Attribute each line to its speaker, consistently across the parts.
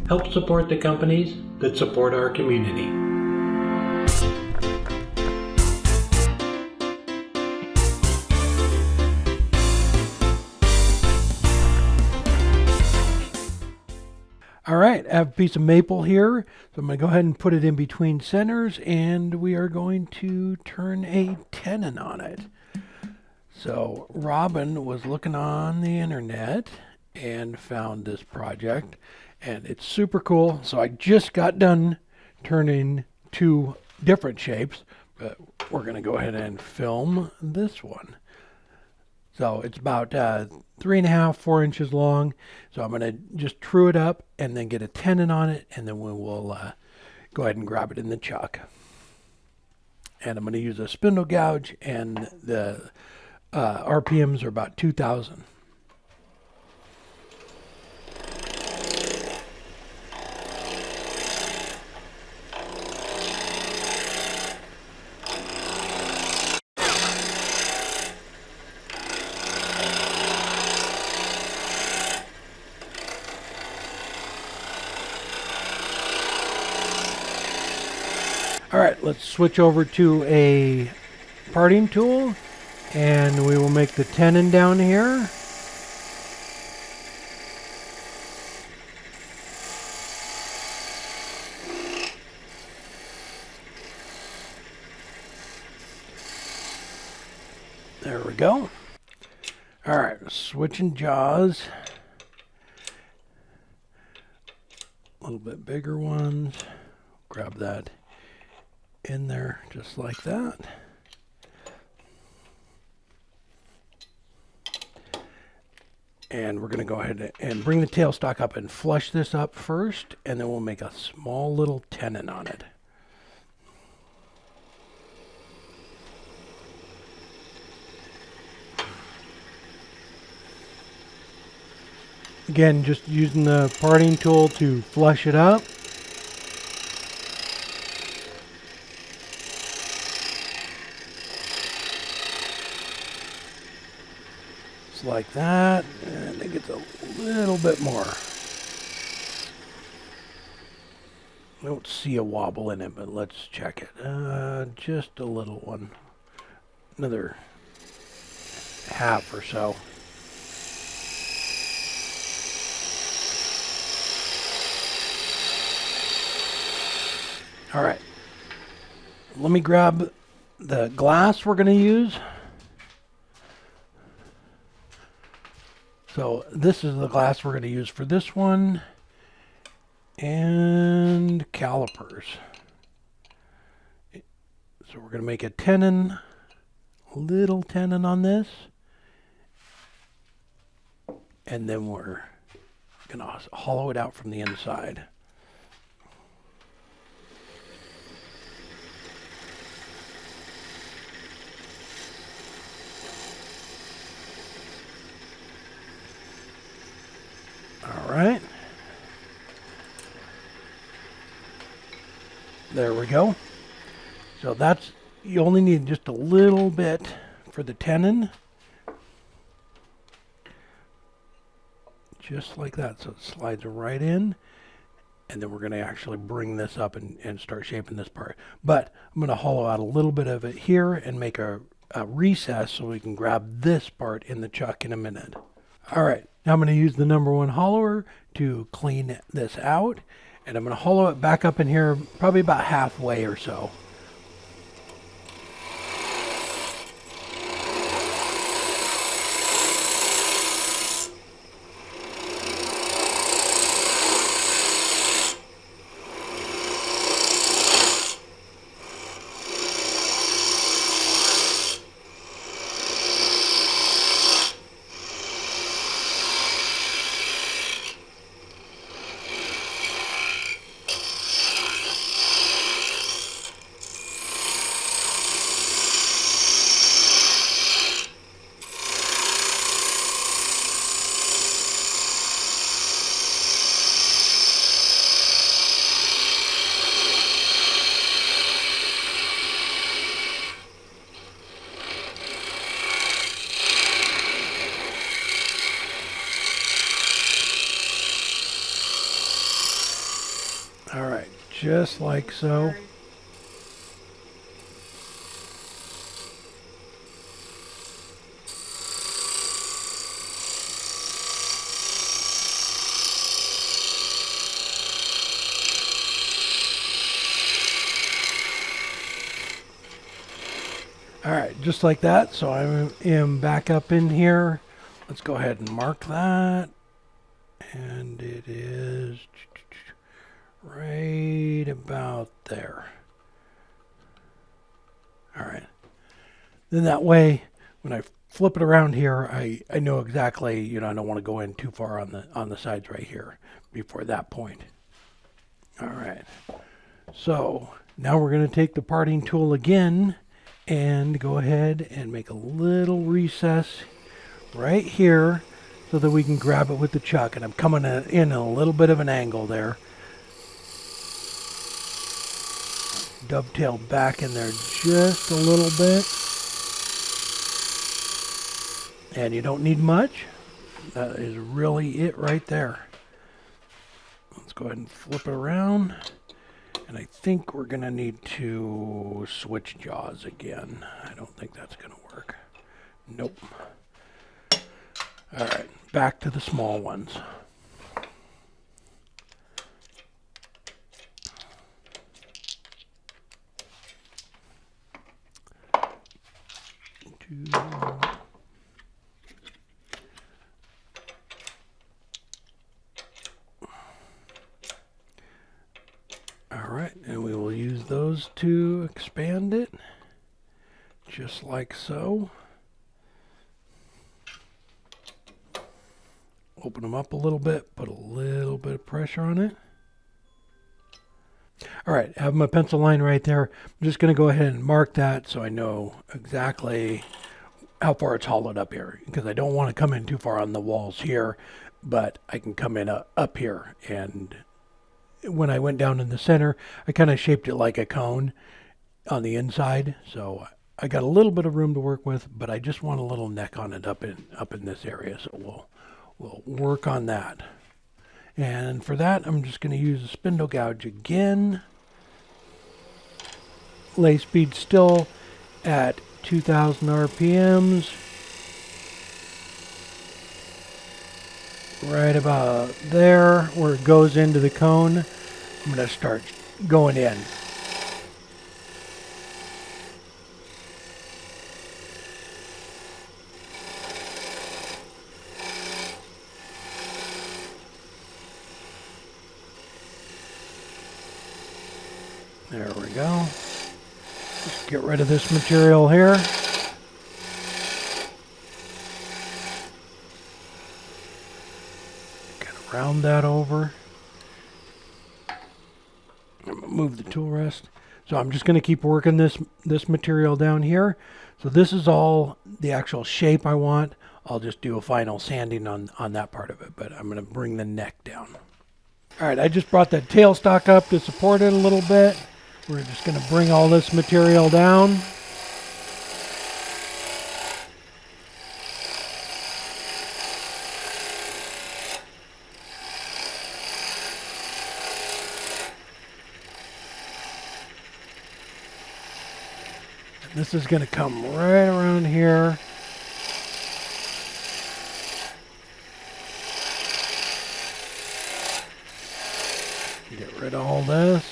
Speaker 1: Help support the companies that support our community.
Speaker 2: All right, I have a piece of maple here, so I'm going to go ahead and put it in between centers, and we are going to turn a tenon on it. So Robin was looking on the internet and found this project, and it's super cool. So I just got done turning two different shapes, but we're going to go ahead and film this one. So it's about 3.5, 4 inches long. So I'm going to just true it up and then get a tenon on it, and then we will go ahead and grab it in the chuck. And I'm going to use a spindle gouge, and the RPMs are about 2,000. All right, let's switch over to a parting tool, and we will make the tenon down here. There we go. All right, switching jaws. A little bit bigger ones. Grab that in there just like that. And we're going to go ahead and bring the tailstock up and flush this up first, and then we'll make a small little tenon on it. Again, just using the parting tool to flush it up. Like that, and it gets a little bit more. I don't see a wobble in it, but let's check it. Just a little one. Another half or so. All right. Let me grab the glass we're going to use. So this is the glass we're going to use for this one, and calipers. So we're going to make a tenon, a little tenon on this, and then we're going to hollow it out from the inside. All right. There we go. So that's, you only need just a little bit for the tenon. Just like that. So it slides right in. And then we're going to actually bring this up and start shaping this part. But I'm going to hollow out a little bit of it here and make a recess so we can grab this part in the chuck in a minute. All right. Now I'm going to use the number 1 hollower to clean this out, and I'm going to hollow it back up in here probably about halfway or so. All right, just like so. All right, just like that. So I am back up in here. Let's go ahead and mark that. And it is right about there. All right. Then that way, when I flip it around here, I know exactly, you know, I don't want to go in too far on the sides right here before that point. All right. So now we're going to take the parting tool again and go ahead and make a little recess right here so that we can grab it with the chuck. And I'm coming in a little bit of an angle there. Dovetail back in there just a little bit. And you don't need much. That is really it right there. Let's go ahead and flip it around. And I think we're going to need to switch jaws again. I don't think that's going to work. Nope. All right, back to the small ones. All right, and we will use those to expand it, just like so. Open them up a little bit, put a little bit of pressure on it. All right, I have my pencil line right there. I'm just going to go ahead and mark that so I know exactly how far it's hollowed up here, because I don't want to come in too far on the walls here, but I can come in up here. And when I went down in the center, I kind of shaped it like a cone on the inside, so I got a little bit of room to work with, but I just want a little neck on it up in this area, so we'll work on that. And for that, I'm just going to use the spindle gouge again. Lathe speed still at 2,000 RPMs. Right about there where it goes into the cone, I'm going to start going in. There we go. Just get rid of this material here. Kind of round that over. I'm gonna move the tool rest. So I'm just going to keep working this material down here. So this is all the actual shape I want. I'll just do a final sanding on that part of it, but I'm going to bring the neck down. All right, I just brought that tailstock up to support it a little bit. We're just going to bring all this material down. And this is going to come right around here. Get rid of all this.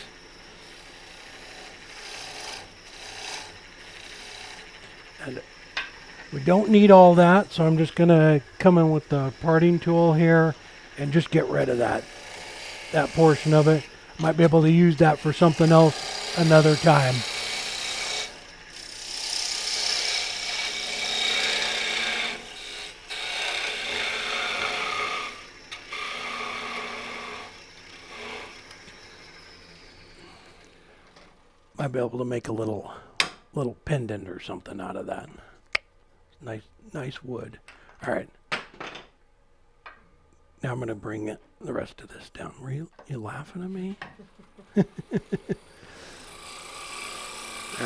Speaker 2: And we don't need all that, so I'm just going to come in with the parting tool here and just get rid of that portion of it. Might be able to use that for something else another time. Might be able to make a little pendant or something out of that. Nice wood. All right. Now I'm going to bring the rest of this down. Were you laughing at me? All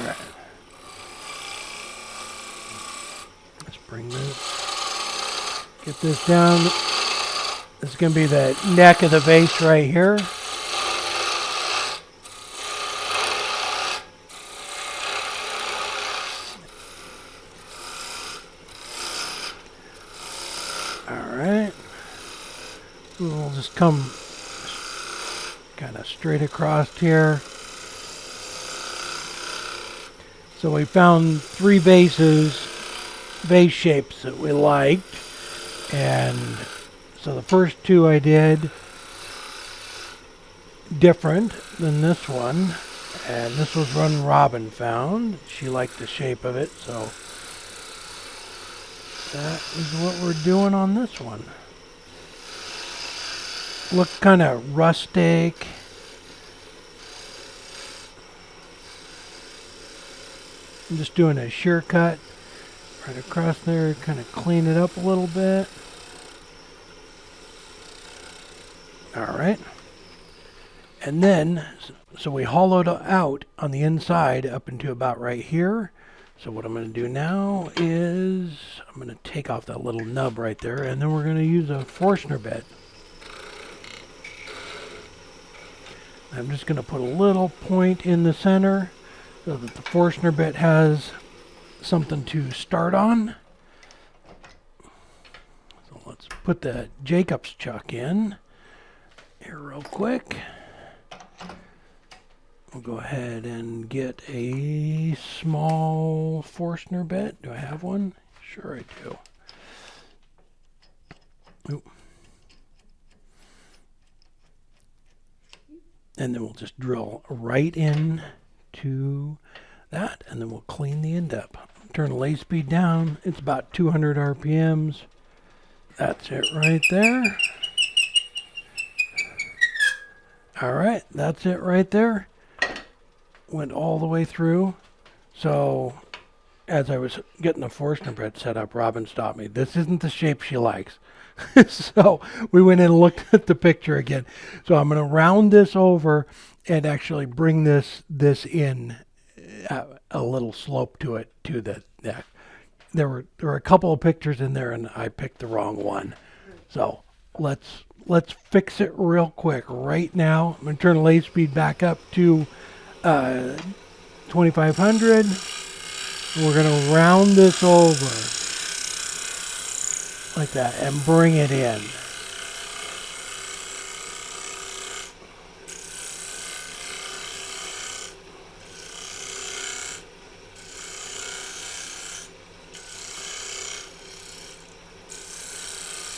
Speaker 2: right. Let's bring this. Get this down. This is going to be the neck of the vase right here. just come kind of straight across here. So we found 3 vase shapes that we liked. And so the first 2 I did different than this one. And this was one Robin found. She liked the shape of it, so that is what we're doing on this one. Looks kind of rustic. I'm just doing a shear cut right across there, kind of clean it up a little bit. All right. And then, so we hollowed out on the inside up into about right here. So what I'm going to do now is I'm going to take off that little nub right there, and then we're going to use a Forstner bit. I'm just going to put a little point in the center so that the Forstner bit has something to start on. So let's put the Jacobs chuck in here real quick. We'll go ahead and get a small Forstner bit. Do I have one? Sure I do. Oop. And then we'll just drill right in to that, and then we'll clean the end up. Turn the lathe speed down. It's about 200 RPMs. That's it right there. All right, that's it right there. Went all the way through. So as I was getting the Forstner bit set up, Robin stopped me. This isn't the shape she likes. So we went in and looked at the picture again. So I'm going to round this over and actually bring this in a little slope to it to the neck. There were a couple of pictures in there, and I picked the wrong one. So let's fix it real quick right now. I'm going to turn the lathe speed back up to 2500. We're going to round this over like that and bring it in.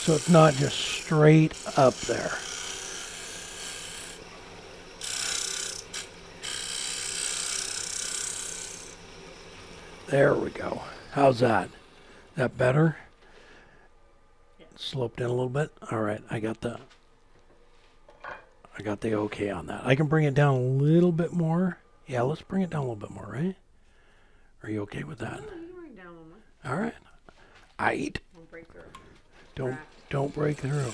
Speaker 2: So it's not just straight up there. There we go. How's that? Is that better? Sloped in a little bit. All right, I got the okay on that. I can bring it down a little bit more. Yeah, let's bring it down a little bit more, right? Are you okay with that?
Speaker 3: You can bring it down a little more.
Speaker 2: All right. Aight.
Speaker 3: Don't break through.
Speaker 2: Don't break through.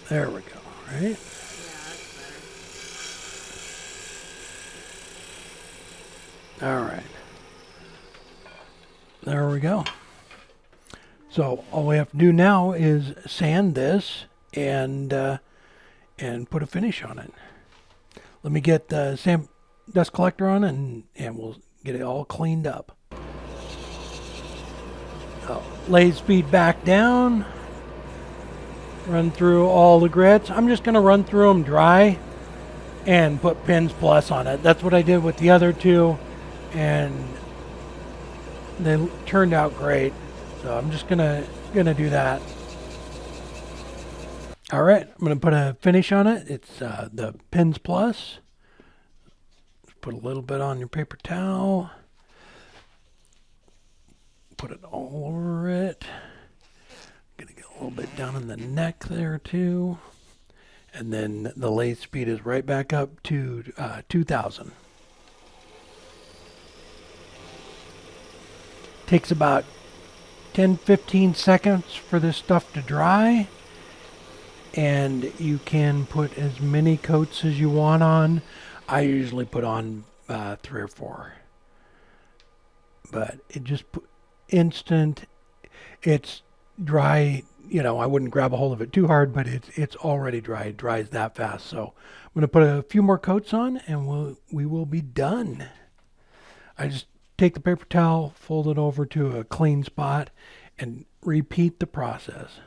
Speaker 2: There we go, right?
Speaker 3: Yeah, that's better.
Speaker 2: All right. There we go. So all we have to do now is sand this and put a finish on it. Let me get the sand dust collector on and we'll get it all cleaned up. So, lathe speed back down. Run through all the grits. I'm just going to run through them dry and put pins plus on it. That's what I did with the other 2, and they turned out great. So I'm just gonna do that. All right, I'm gonna put a finish on it. It's the pins plus. Put a little bit on your paper towel. Put it all over it. Gonna get a little bit down in the neck there too. And then the lathe speed is right back up to 2000. Takes about 10-15 seconds for this stuff to dry. And you can put as many coats as you want on. I usually put on 3 or 4. But it just instant. It's dry. You know, I wouldn't grab a hold of it too hard, but it's already dry. It dries that fast. So I'm going to put a few more coats on, and we will be done. I just take the paper towel, fold it over to a clean spot, and repeat the process.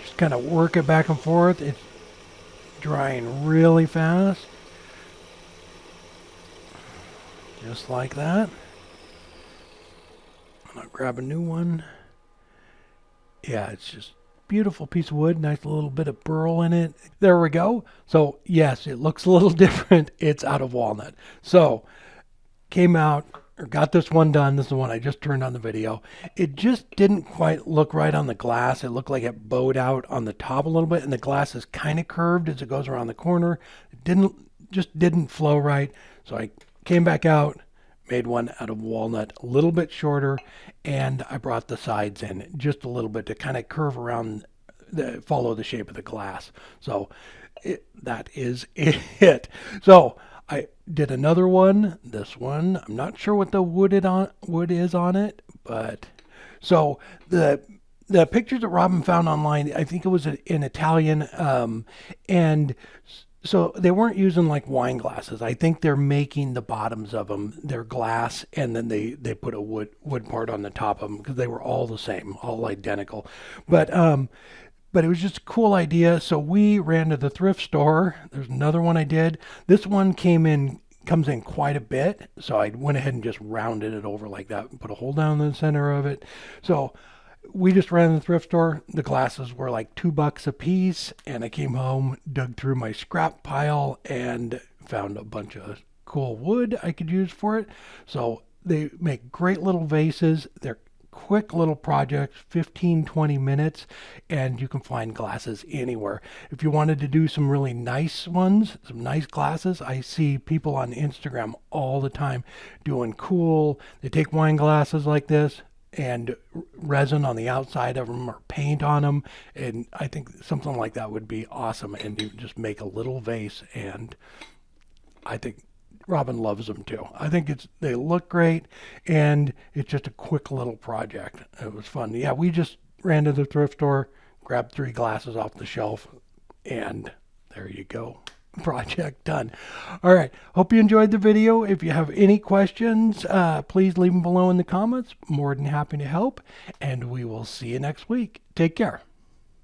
Speaker 2: Just kind of work it back and forth. It's drying really fast. Just like that. I'll grab a new one. Yeah, it's just beautiful piece of wood. Nice little bit of burl in it. There we go. So yes, it looks a little different. It's out of walnut. So came out or got this one done. This is the one I just turned on the video. It just didn't quite look right on the glass. It looked like it bowed out on the top a little bit, and the glass is kind of curved as it goes around the corner. It didn't flow right. So I came back out, made one out of walnut, a little bit shorter, and I brought the sides in just a little bit to kind of curve around, follow the shape of the glass. So that is it. So I did another one. This one, I'm not sure what the wood is on it, but so the pictures that Robin found online, I think it was in Italian, and so they weren't using like wine glasses. I think they're making the bottoms of them. They're glass, and then they put a wood part on the top of them because they were all the same, all identical. But it was just a cool idea. So we ran to the thrift store. There's another one I did. This one comes in quite a bit. So I went ahead and just rounded it over like that and put a hole down in the center of it. So we just ran to the thrift store. The glasses were like $2 a piece, and I came home, dug through my scrap pile, and found a bunch of cool wood I could use for it. So they make great little vases. They're quick little projects, 15-20 minutes, and you can find glasses anywhere. If you wanted to do some really nice ones, some nice glasses, I see people on Instagram all the time doing cool. They take wine glasses like this and resin on the outside of them or paint on them, and I think something like that would be awesome. And you just make a little vase, and I think Robin loves them too. I think they look great, and it's just a quick little project. It was fun. Yeah, we just ran to the thrift store, grabbed 3 glasses off the shelf, and there you go. Project done. All right. Hope you enjoyed the video. If you have any questions, please leave them below in the comments. More than happy to help, and we will see you next week. Take care.